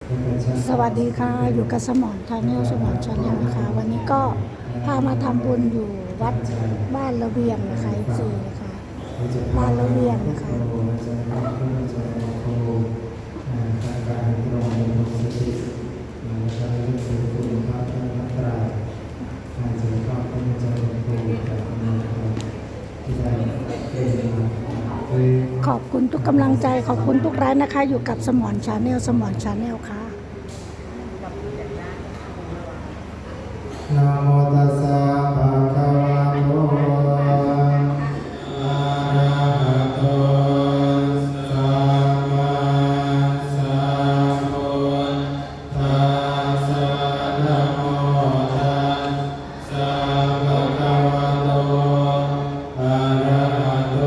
สวัสดีค่ะอยู่กับสมอนชาแนลสมอนชาแนลนะคะวันนี้ก็พามาทำบุญอยู่วัดบ้านระเวียงนะคะจีนะคะบ้านระเวียงนะคะขอบคุณทุกกำลังใจขอบคุณทุกไลค์นะคะอยู่กับสมอนชาแนลสมอนชาแนลค่ะนะโมตัสสะภะคะวะโตอะระหะโตสัมมาสัมพุทธัสสะนะโมตัสสะภะคะวะโตอะระหะโต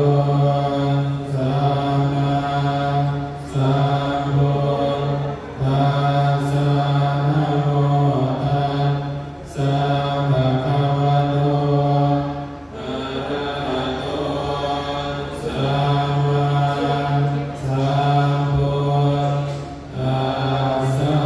สัมมาสัมพุทธัสสะนะโมตัสสะภะคะวะโตอะระหะโตสัมมาสัมพุทธัสสะ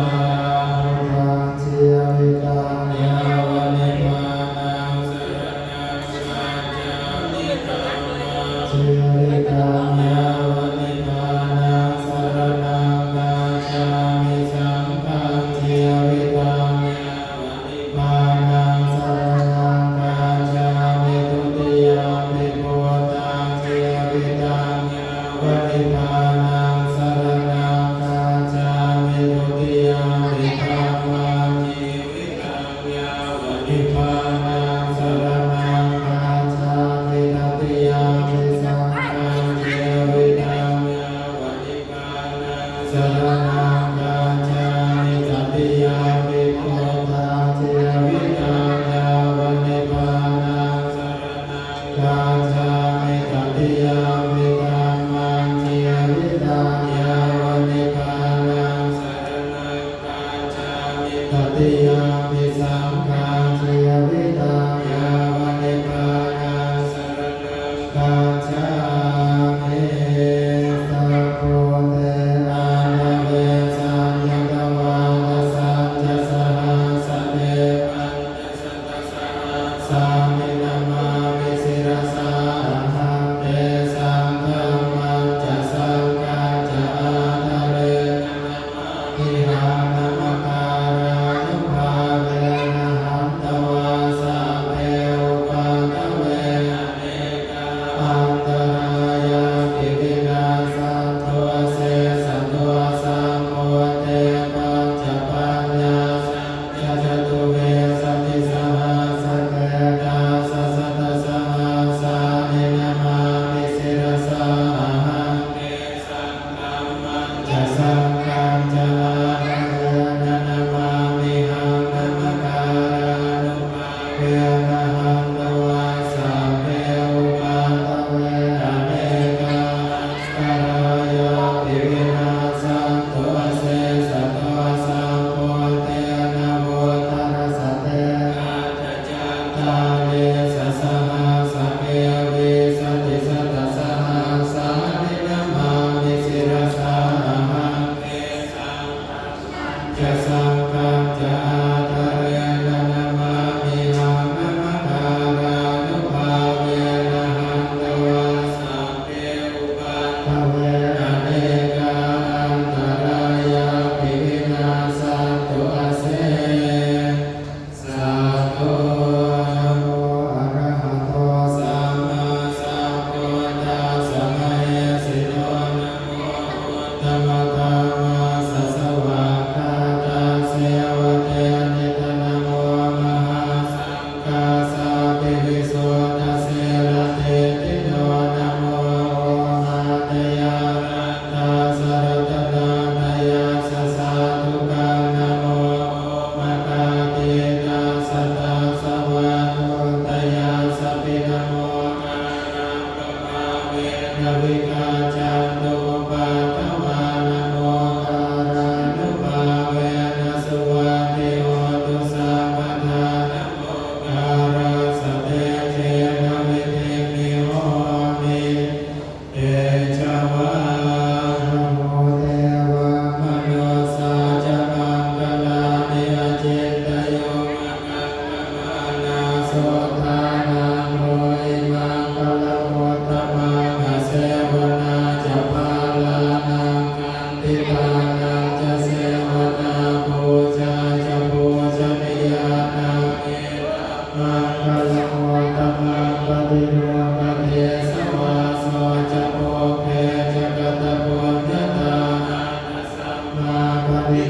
พุทธังเสียวิตังยาวนิพพานังสรณังกัจฉามิธัมมังเสียวิตังยาวนิพพานังสรณังกัจฉามิสังฆังเสียวิตังยาวนิพพานังสรณังกัจฉามิทุติยมปิพุทธังเสียวิตังยาวนิพพานังสรณังกัจฉามิทุติยมปิธัมมังชีวิตังยาวนิพพานังสรณังกัจฉามิตติยมปิสังฆังเสียวิตังยาวนิพพานังสรณังกัจฉามิตติยมปิพุทธังเสียวิตังยาวนิพพานังสรณังกัจฉามิตติยมปิธัมมังเสียวิตังยาวนิพพานังสรณังกัจฉามิตติยมปิสังฆังเสียวิตังยาวนิพพานังสรณังกัจฉามิสัพพุเทอานาเวสัญญตวาทสัจจะสหัสเทปัญจสัตตสหัสสามินามามิสิรสาหังเตสังฆมัจจะสังฆัจจะอาทะเรนะมามิหานามการานุภาเวนะหันตวาสาเภอุปัตเวอเนกาอันตรายาปิวินาสันตัวเสสันตัวสัมโพเทปัจจปัญญาสังยจตุเวสติสหัสเทนาสสัตสหัสสานินามามิสิรสาหังเตสังฆมัจจะสังฆัจจะอาทะเรนะนะมามิหังนามการานุภาเวนะหังตวาสาเภอุปัตเวอเนกาอันตรายาปิวินาสันตัวเสสัตวสัมโพเทนะโมตัสสะเทอาจจันตาเนสสหัสเภวิสติสัตตสหัสสานินามามิสิรสาหังเตสังฆมัจจะสังฆัจจะอาทะเรนะนะมามิหังนามการานุภาเวนะหันตวาสาเภอุปัตเวอเนกาอันตรายาปิวินาสันตุเสสัพโตนะโมอะระหะโตสัมมาสัมพุทธัสสะมะเยสิโนนะโมพุทธมัตตามาสัสสะวะคาตาเสวะเท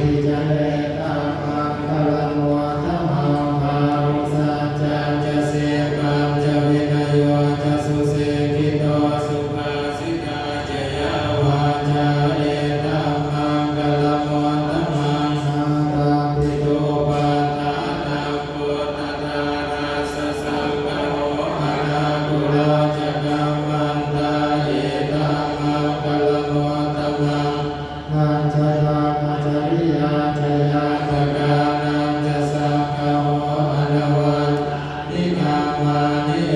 ทิจเรตัมมังคลังวะธัมมังภารุสัจจันจะเสกัมจะวินโยจะสุเสกิโตสุภาสิกาจะยาวาจาเรตัมมังคลังวะธัมมังนาตาปิโตปาทานังพุทธทานาสสังฆโออะระกุลาจักกัมมันตาเยตัมมังคลังวะธัมมังนันจะลาภจริยาจะยาตกานันจะสังฆโออะระวันนิกามานิเอ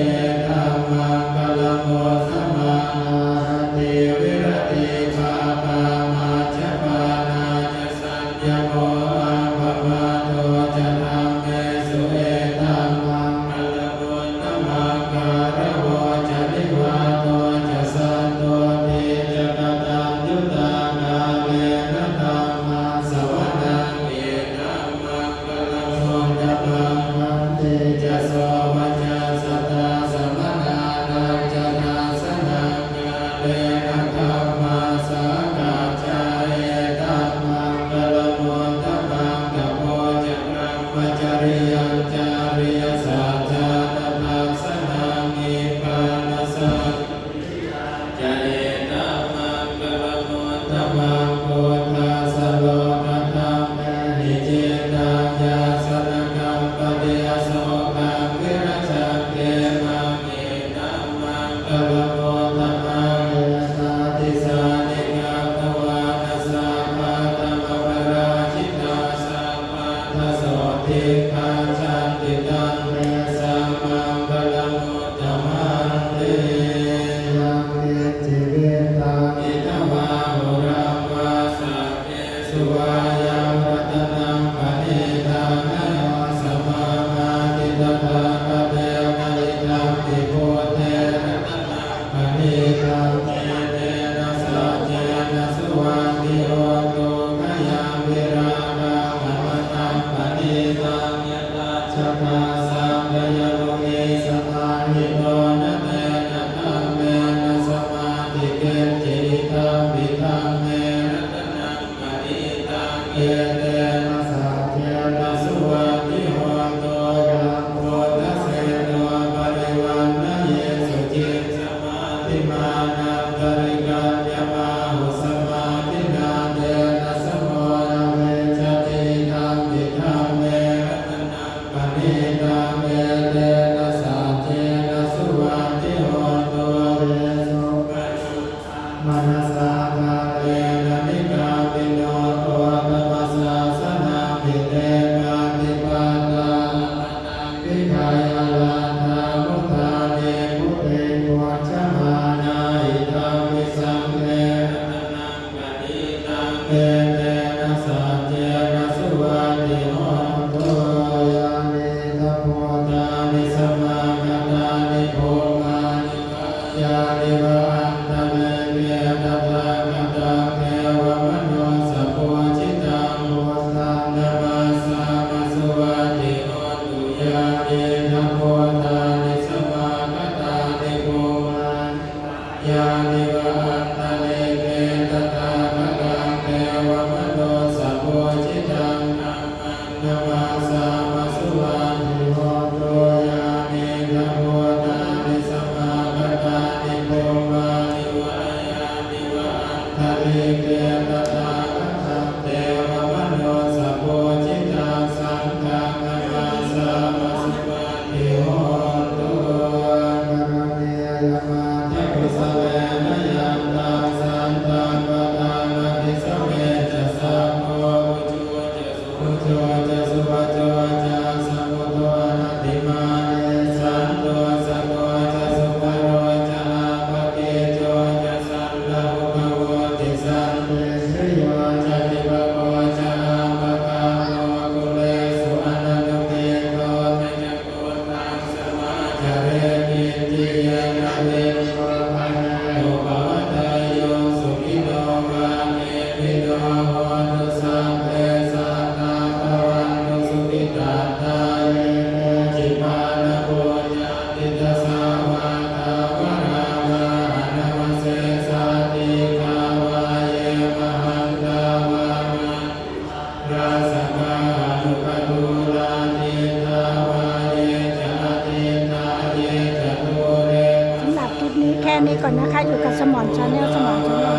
ตัมมังคลังวะธัมมังอารติวิรติปาปามาจะปานาจะสัญญโมอังปมาโตจะธัมเมสุเอตัมมังคลังวะธัมมังการะโวจะนิวาโตจะสันโตติจะกตัญญูตากาเวนะธัมมังสวนังเอตัมมังคลังวะธัมมังคันติจะโสวัจจะสัตตาสมนานังจะนาสนังกาเลนะธัมมาสากาจาเอตัมมังคลังวะธัมมังกัปโปจะพระมจริยัญจาริยสัจจานะทัสสนามิปานาสัจจะเอตัมมังคลังวะธัมมังพุทธัสสะโลกธัมเมนิเจตังยาสนะกัมปะเดโสกังวิรัชเกมังเอตัมมังคลังวะธัมมังเอตาติสานิกาตวานัสสะปะตัมปะราชิตาสัพพะทัสโสทิคังชันติตังเมสัมมังคลังวะธัมมังเตยังเวจิเวตาอิทวาหุรังวาสัพเพสุวายังรัตนังปณิตังนโยสมามาติตถาคเตมณิตังติโพเตรัตนังปณิตังเตเตนะสัจเจนะสุวันติโหตุขยังวิราคังอมตังปณิตังยตาชะตาสังกยโลเกสมาหิโตนะเตนะธัมเมนะสมาธิเกจิตังวิธัมเมรัตนังปณิตังเยเตนะ ก่อนนะคะ อยู่กับสมอนชาแนลสมอนชาแนล